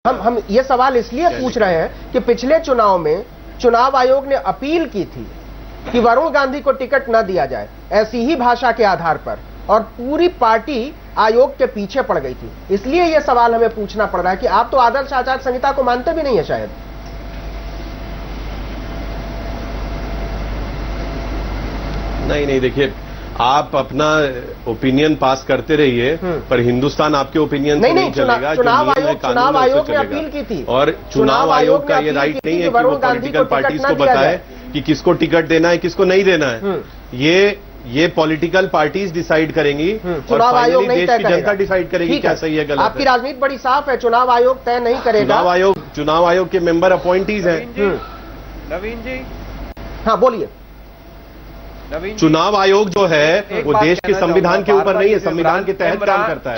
हम ये सवाल इसलिए पूछ रहे हैं कि पिछले चुनाव में चुनाव आयोग ने अपील की थी कि वरुण गांधी को टिकट न दिया जाए ऐसी ही भाषा के आधार पर, और पूरी पार्टी आयोग के पीछे पड़ गई थी। इसलिए यह सवाल हमें पूछना पड़ रहा है कि आप तो आदर्श आचार संहिता को मानते भी नहीं है शायद। नहीं, देखिए, आप अपना ओपिनियन पास करते रहिए, पर हिंदुस्तान आपके ओपिनियन से नहीं चलेगा। चुनाव आयोग ने अपील की थी, और चुनाव आयोग का ये राइट नहीं है कि वो पॉलिटिकल पार्टीज को बताए कि किसको टिकट देना है, किसको नहीं देना है। ये पॉलिटिकल पार्टीज डिसाइड करेंगी और फाइनली देश की जनता डिसाइड करेगी क्या सही है गलत है। आपकी राजनीति बड़ी साफ है, चुनाव आयोग तय नहीं करेगा। चुनाव आयोग के मेंबर अपॉइंटीज हैं। नवीन जी, हाँ बोलिए। चुनाव आयोग जो है वो देश के संविधान के ऊपर नहीं है, संविधान के तहत काम करता है।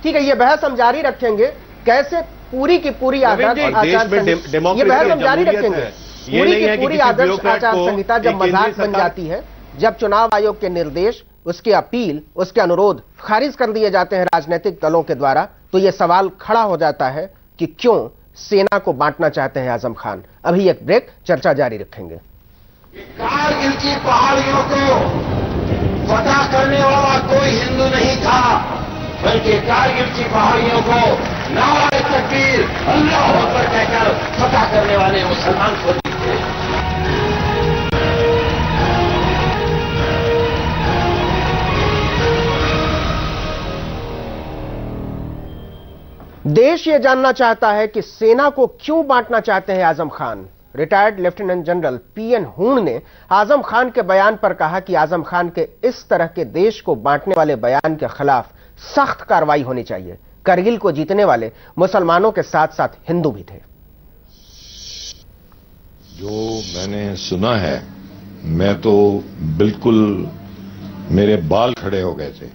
ठीक है, ये बहस हम जारी रखेंगे, कैसे पूरी की पूरी आदर्श आचार संहिता, ये बहस हम जारी रखेंगे। पूरी की पूरी आदर्श आचार संहिता जब मजाक बन जाती है, जब चुनाव आयोग के निर्देश, उसके अपील, उसके अनुरोध खारिज कर दिए जाते हैं राजनीतिक दलों के द्वारा, तो यह सवाल खड़ा हो जाता है कि क्यों सेना को बांटना चाहते हैं आजम खान। अभी एक ब्रेक, चर्चा जारी रखेंगे। कारगिल की पहाड़ियों को फतह करने वाला कोई हिंदू नहीं था, बल्कि कारगिल की पहाड़ियों को नारे तकबीर अल्लाह अकबर कहकर फतह करने वाले मुसलमान को थे। देश ये जानना चाहता है कि सेना को क्यों बांटना चाहते हैं Azam Khan. Retired lieutenant general PN Hoon ने आजम खान के बयान पर कहा कि आजम खान के इस तरह के देश को बांटने वाले बयान के खिलाफ सख्त कार्रवाई होनी चाहिए। करगिल को जीतने वाले मुसलमानों के साथ साथ हिंदू भी थे। जो मैंने सुना है, मैं तो बिल्कुल मेरे बाल खड़े हो गए थे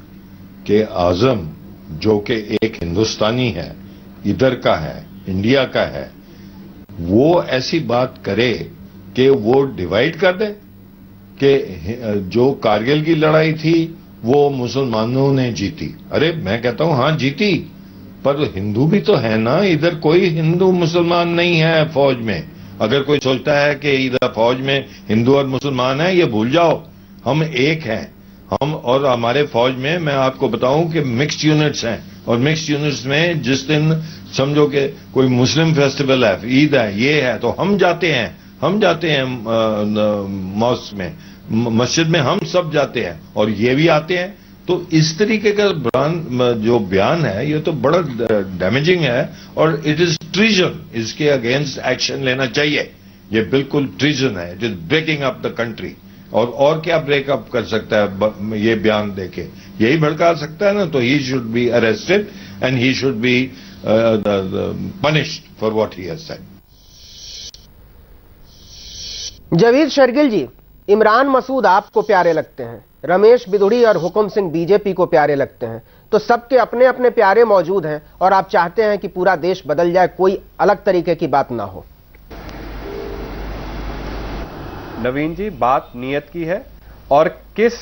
कि आजम जो कि एक हिंदुस्तानी है, इधर का है, इंडिया का है, वो ऐसी बात करे कि वो डिवाइड कर दे कि जो कारगिल की लड़ाई थी वो मुसलमानों ने जीती। अरे मैं कहता हूं हाँ जीती, पर हिंदू भी तो है ना, इधर कोई हिंदू मुसलमान नहीं है फौज में। अगर कोई सोचता है कि इधर फौज में हिंदू और मुसलमान है, ये भूल जाओ, हम एक हैं। हम और हमारे फौज में मैं आपको बताऊं कि मिक्स्ड यूनिट्स हैं, और मिक्स्ड यूनिट्स में जिस दिन समझो कि कोई मुस्लिम फेस्टिवल है, ईद है, ये है, तो हम जाते हैं मॉस्क में, मस्जिद में हम सब जाते हैं, और ये भी आते हैं। तो इस तरीके का जो बयान है ये तो बड़ा डैमेजिंग है, और इट इज ट्रीजन। इसके अगेंस्ट एक्शन लेना चाहिए। ये बिल्कुल ट्रीजन है, it is breaking up the country. और क्या ब्रेकअप कर सकता है ये बयान देके? यही भड़का सकता है ना। तो ही should be arrested and he should be punished for what he has said. Javed Shergill ji, Imran Masood आपको प्यारे लगते हैं, रमेश बिदुड़ी और हुकुम सिंह बीजेपी को प्यारे लगते हैं, तो सबके अपने अपने प्यारे मौजूद हैं, और आप चाहते हैं कि पूरा देश बदल जाए, कोई अलग तरीके की बात ना हो। नवीन जी, बात नीयत की है, और किस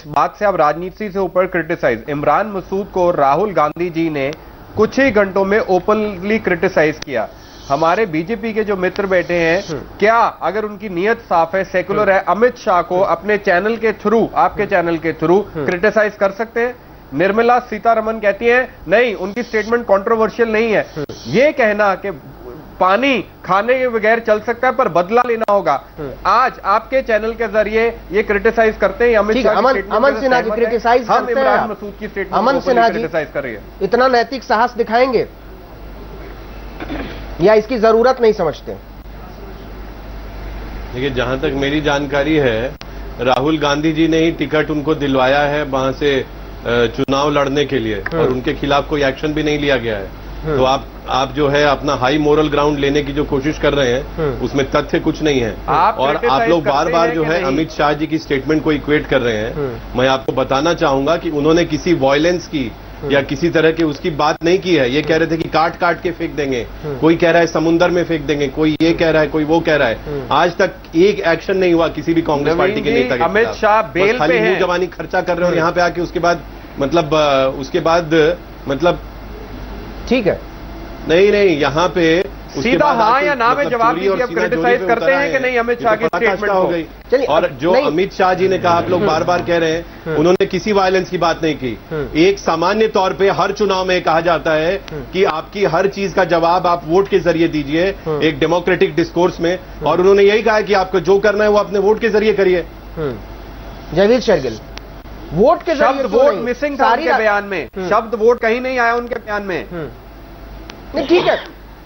बात से आप राजनीति से ऊपर क्रिटिसाइज। इमरान मसूद को राहुल गांधी जी ने कुछ ही घंटों में ओपनली क्रिटिसाइज किया। हमारे बीजेपी के जो मित्र बैठे हैं, क्या अगर उनकी नीयत साफ है, सेकुलर है, अमित शाह को अपने चैनल के थ्रू, आपके चैनल के थ्रू क्रिटिसाइज कर सकते हैं? निर्मला सीतारमण कहती हैं नहीं, उनकी स्टेटमेंट कंट्रोवर्शियल नहीं है। ये कहना कि पानी खाने के बगैर चल सकता है पर बदला लेना होगा, आज आपके चैनल के जरिए ये क्रिटिसाइज करते हैं। अमित शाह अमन सिन्हा जी क्रिटिसाइज हम इमरान मसूद की स्टेटमेंट अमन सिन्हा जी क्रिटिसाइज कर रही है। इतना नैतिक साहस दिखाएंगे या इसकी जरूरत नहीं समझते? देखिए, जहां तक मेरी जानकारी है, राहुल गांधी जी ने ही टिकट उनको दिलवाया है वहां से चुनाव लड़ने के लिए, और उनके खिलाफ कोई एक्शन भी नहीं लिया गया है। तो आप जो है अपना हाई मोरल ग्राउंड लेने की जो कोशिश कर रहे हैं, उसमें तथ्य कुछ नहीं है। और आप लोग बार बार जो है अमित शाह जी की स्टेटमेंट को इक्वेट कर रहे हैं। मैं आपको बताना चाहूंगा कि उन्होंने किसी वायलेंस की या किसी तरह की उसकी बात नहीं की है। ये कह रहे थे कि काट काट के फेंक देंगे, कोई कह रहा है समुद्र में फेंक देंगे, कोई ये कह रहा है, कोई वो कह रहा है। आज तक एक एक्शन नहीं हुआ किसी भी कांग्रेस पार्टी के नेता के। अमित शाह बेल पे हैं, जवानी खर्चा कर रहे हो, यहाँ पे आके उसके बाद मतलब ठीक है, नहीं, यहाँ पे सीधा हाँ या ना में जवाब दीजिए। अब क्रिटिसाइज करते हैं कि नहीं अमित शाह की स्टेटमेंट हो गई। चलिए, और जो अमित शाह जी ने कहा, आप लोग बार बार कह रहे हैं, उन्होंने किसी वायलेंस की बात नहीं की। एक सामान्य तौर पे हर चुनाव में कहा जाता है कि आपकी हर चीज का जवाब आप वोट के जरिए दीजिए, एक डेमोक्रेटिक डिस्कोर्स में, और उन्होंने यही कहा कि आपको जो करना है वो अपने वोट के जरिए करिए। जयवीर शेरगिल, वोट के शब्द वोट मिसिंग था उनके बयान में, शब्द वोट कहीं नहीं आया उनके बयान में। नहीं, ठीक है,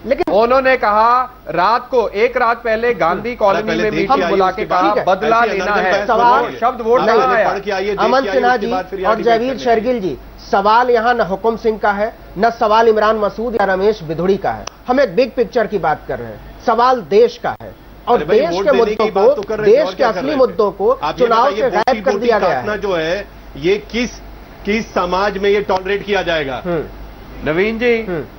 लेकिन उन्होंने कहा रात को, एक रात पहले गांधी कॉलोनी में मीटिंग बुला के कहा बदला लेना है। सवाल शब्द वोट नहीं आया। अमन सिन्हा जी और जयवीर शेरगिल जी, सवाल यहां न हुकुम सिंह का है, न सवाल इमरान मसूद या रमेश बिधुड़ी का है। हम एक बिग पिक्चर की बात कर रहे हैं। सवाल देश का है, और देश के मुद्दों को, देश के असली मुद्दों को चुनाव से गायब कर दिया गया है। जो है ये किस समाज में ये टॉलरेट किया जाएगा? नवीन जी,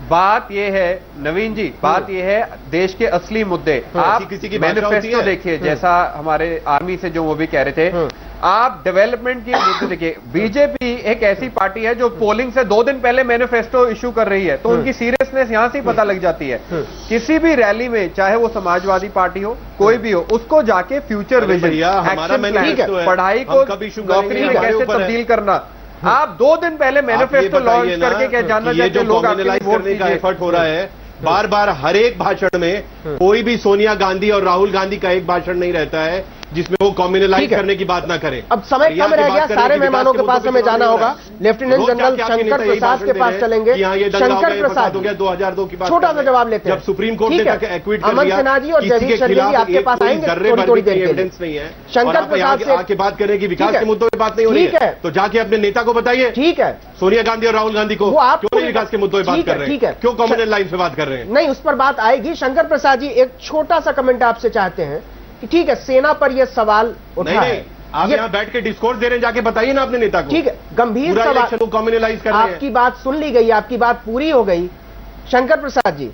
बात यह है, नवीन जी, बात यह है देश के असली मुद्दे। आप किसी की मैनिफेस्टो देखिए, जैसा हमारे आर्मी से जो वो भी कह रहे थे, आप डेवलपमेंट की मुद्दे देखिए। बीजेपी एक ऐसी पार्टी है जो पोलिंग से 2 दिन पहले मैनिफेस्टो इशू कर रही है, तो उनकी सीरियसनेस यहां से पता लग जाती है। किसी भी रैली में, चाहे वो समाजवादी पार्टी हो, कोई भी हो, उसको जाके फ्यूचर विजन, एक्शन प्लान, पढ़ाई को नौकरी में कैसे तब्दील करना, आप 2 दिन पहले मैनिफेस्टो लॉन्च करके क्या जानना चाहते हैं लोग आपके वोट करने का एफर्ट हो रहा है। बार बार हर एक भाषण में कोई भी सोनिया गांधी और राहुल गांधी का एक भाषण नहीं रहता है जिसमें वो कम्युनलाइज करने की बात ना करें। अब समय कम रह गया, सारे मेहमानों के पास हमें जाना होगा। लेफ्टिनेंट जनरल शंकर प्रसाद के पास चलेंगे। शंकर प्रसाद हो गया 2002 की बात, छोटा सा जवाब लेते हैं। जब सुप्रीम कोर्ट ने एक्विट कर अमन सिन्हा जी और जयवीर शेरगिल जी आपके पास आएंगे थोड़ी देर के लिए। एविडेंस नहीं है, शंकर प्रसाद से आके बात करें कि विकास के मुद्दों पर बात नहीं हो रही है, तो जाके अपने नेता को बताइए। ठीक है, सोनिया गांधी और राहुल गांधी को क्यों नहीं विकास के मुद्दों पर बात कर रहे हैं, क्यों कम्युनल लाइन पे बात कर रहे हैं? नहीं, उस पर बात आएगी। शंकर प्रसाद जी, एक छोटा सा कमेंट आपसे चाहते हैं कि ठीक है, सेना पर यह सवाल उठा है, आप यहाँ बैठ के डिस्कोर्स दे रहे हैं, जाके बताइए ना अपने नेता को। ठीक है, गंभीर सवाल, कम्युनलाइज कर रहे हैं। आपकी बात सुन ली गई, आपकी बात पूरी हो गई। शंकर प्रसाद जी,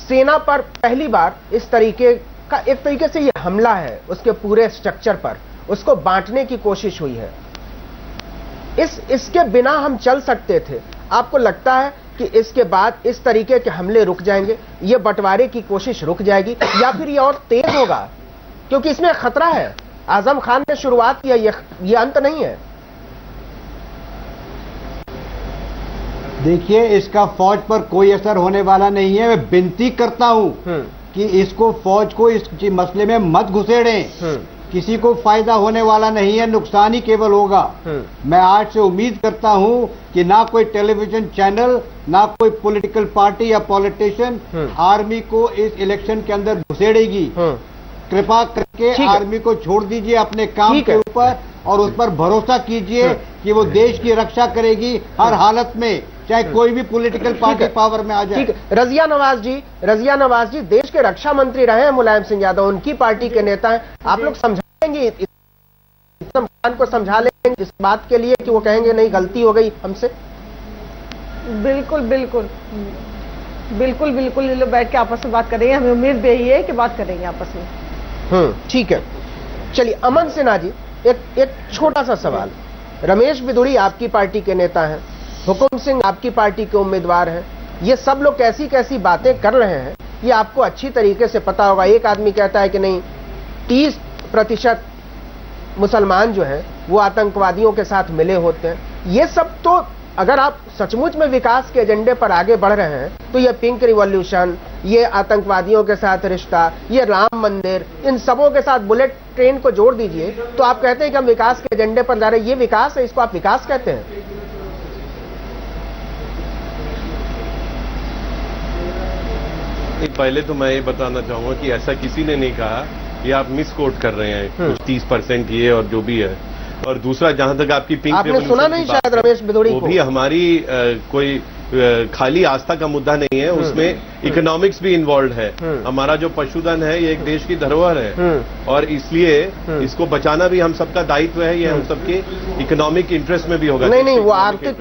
सेना पर पहली बार इस तरीके का, एक तरीके से यह हमला है उसके पूरे स्ट्रक्चर पर, उसको बांटने की कोशिश हुई है। इसके बिना हम चल सकते थे। आपको लगता है कि इसके बाद इस तरीके के हमले रुक जाएंगे, ये बंटवारे की कोशिश रुक जाएगी, या फिर ये और तेज होगा? क्योंकि इसमें खतरा है। आजम खान ने शुरुआत किया, ये अंत नहीं है। देखिए, इसका फौज पर कोई असर होने वाला नहीं है। मैं विनती करता हूं कि इसको, फौज को इस मसले में मत घुसेड़ें। किसी को फायदा होने वाला नहीं है, नुकसान ही केवल होगा। मैं आज से उम्मीद करता हूं कि ना कोई टेलीविजन चैनल, ना कोई पॉलिटिकल पार्टी या पॉलिटिशियन आर्मी को इस इलेक्शन के अंदर घुसेड़ेगी। कृपा करके आर्मी को छोड़ दीजिए अपने काम के ऊपर, और उस पर भरोसा कीजिए कि वो देश की रक्षा करेगी हर हालत में, चाहे कोई भी पॉलिटिकल पार्टी पावर में आ जाए। ठीक है, रजिया नवाज जी देश के रक्षा मंत्री रहे हैं मुलायम सिंह यादव, उनकी पार्टी के नेता हैं। आप लोग समझाएंगे, खान को समझा लेंगे इस बात के लिए कि वो कहेंगे नहीं, गलती हो गई हमसे? बिल्कुल बिल्कुल बिल्कुल बिल्कुल, ये लोग बैठ के आपस में बात करेंगे। हमें उम्मीद भी यही है कि बात करेंगे आपस में। ठीक है, चलिए अमन सिन्हा जी, एक छोटा सा सवाल। रमेश बिधुड़ी आपकी पार्टी के नेता हैं, हुकुम सिंह आपकी पार्टी के उम्मीदवार हैं। ये सब लोग कैसी कैसी बातें कर रहे हैं, ये आपको अच्छी तरीके से पता होगा। एक आदमी कहता है कि नहीं, 30% मुसलमान जो हैं वो आतंकवादियों के साथ मिले होते हैं। ये सब तो, अगर आप सचमुच में विकास के एजेंडे पर आगे बढ़ रहे हैं, तो ये पिंक रिवॉल्यूशन, ये आतंकवादियों के साथ रिश्ता, ये राम मंदिर, इन सबों के साथ बुलेट ट्रेन को जोड़ दीजिए, तो आप कहते हैं कि हम विकास के एजेंडे पर जा रहे हैं। ये विकास है, इसको आप विकास कहते हैं? पहले तो मैं ये बताना चाहूंगा कि ऐसा किसी ने नहीं कहा, ये आप मिस कोट कर रहे हैं, कुछ 30% ये और जो भी है। और दूसरा, जहां तक आपकी पिंक आपने सुना नहीं शायद रमेश बिधुड़ी को, वो भी हमारी कोई खाली आस्था का मुद्दा नहीं है, उसमें इकोनॉमिक्स भी इन्वॉल्व है। हमारा जो पशुधन है ये एक देश की धरोहर है, और इसलिए इसको बचाना भी हम सबका दायित्व है। ये हम सबके इकोनॉमिक इंटरेस्ट में भी होगा। नहीं, वो आर्थिक,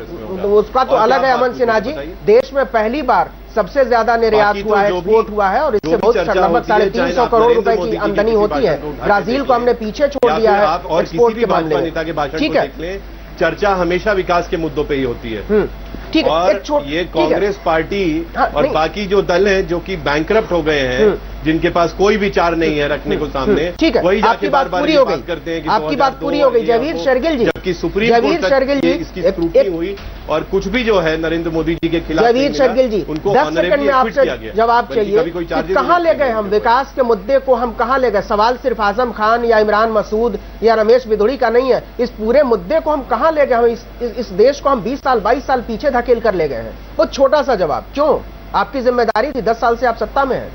उसका तो अलग है। अमन सिन्हा जी, देश में पहली बार सबसे ज्यादा निर्यात हुआ है, एक्सपोर्ट हुआ है, और इससे बहुत लगभग 350 करोड़ रुपए की आमदनी होती है। ब्राजील को हमने पीछे छोड़ दिया है एक्सपोर्ट के मामले में। ठीक है, चर्चा हमेशा विकास के मुद्दों पे ही होती है। ठीक है, और ये कांग्रेस पार्टी और बाकी जो दल हैं जो कि बैंकरप्ट हो गए हैं, जिनके पास कोई विचार नहीं है रखने को सामने, ठीक है, वही आपकी बात पूरी हो गई, करते हैं कि आपकी बात पूरी हो गई जयवीर शेरगिल जी, जबकि सुप्रीम कोर्ट तक इसकी स्क्रूटनी हुई और कुछ भी जो है नरेंद्र मोदी जी के खिलाफ जयवीर शेरगिल जी, उनको 10 सेकंड में आपसे जवाब चाहिए कि कहां ले गए हम विकास के मुद्दे को, हम कहां ले गए? सवाल सिर्फ आजम खान या इमरान मसूद या रमेश बिधुड़ी का नहीं है, इस पूरे मुद्दे को हम कहां ले गए? हम इस देश को हम 20 साल 22 साल पीछे धकेल कर ले गए हैं। वो छोटा सा जवाब, क्यों? आपकी जिम्मेदारी थी, 10 साल से आप सत्ता में हैं।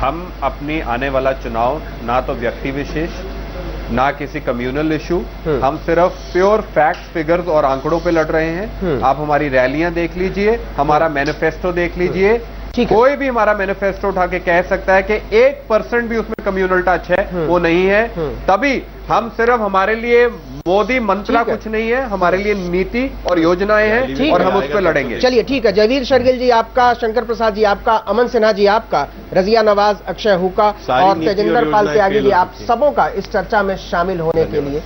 हम अपनी आने वाला चुनाव ना तो व्यक्ति विशेष ना किसी कम्युनल इशू, हम सिर्फ प्योर फैक्ट्स, फिगर्स और आंकड़ों पे लड़ रहे हैं। आप हमारी रैलियां देख लीजिए, हमारा मैनिफेस्टो देख लीजिए, कोई भी हमारा मैनिफेस्टो उठा के कह सकता है कि 1% भी उसमें कम्युनल टच है, वो नहीं है। तभी हम सिर्फ, हमारे लिए मोदी मंत्रा कुछ नहीं है, हमारे लिए नीति और योजनाएं हैं और हम उस पर लड़ेंगे। चलिए ठीक है, जयवीर शेरगिल जी आपका, शंकर प्रसाद जी आपका, अमन सिन्हा जी आपका, रजिया नवाज, अक्षय हुक्का और तेजिंदर पाल त्यागी जी, आप सबों का इस चर्चा में शामिल होने के लिए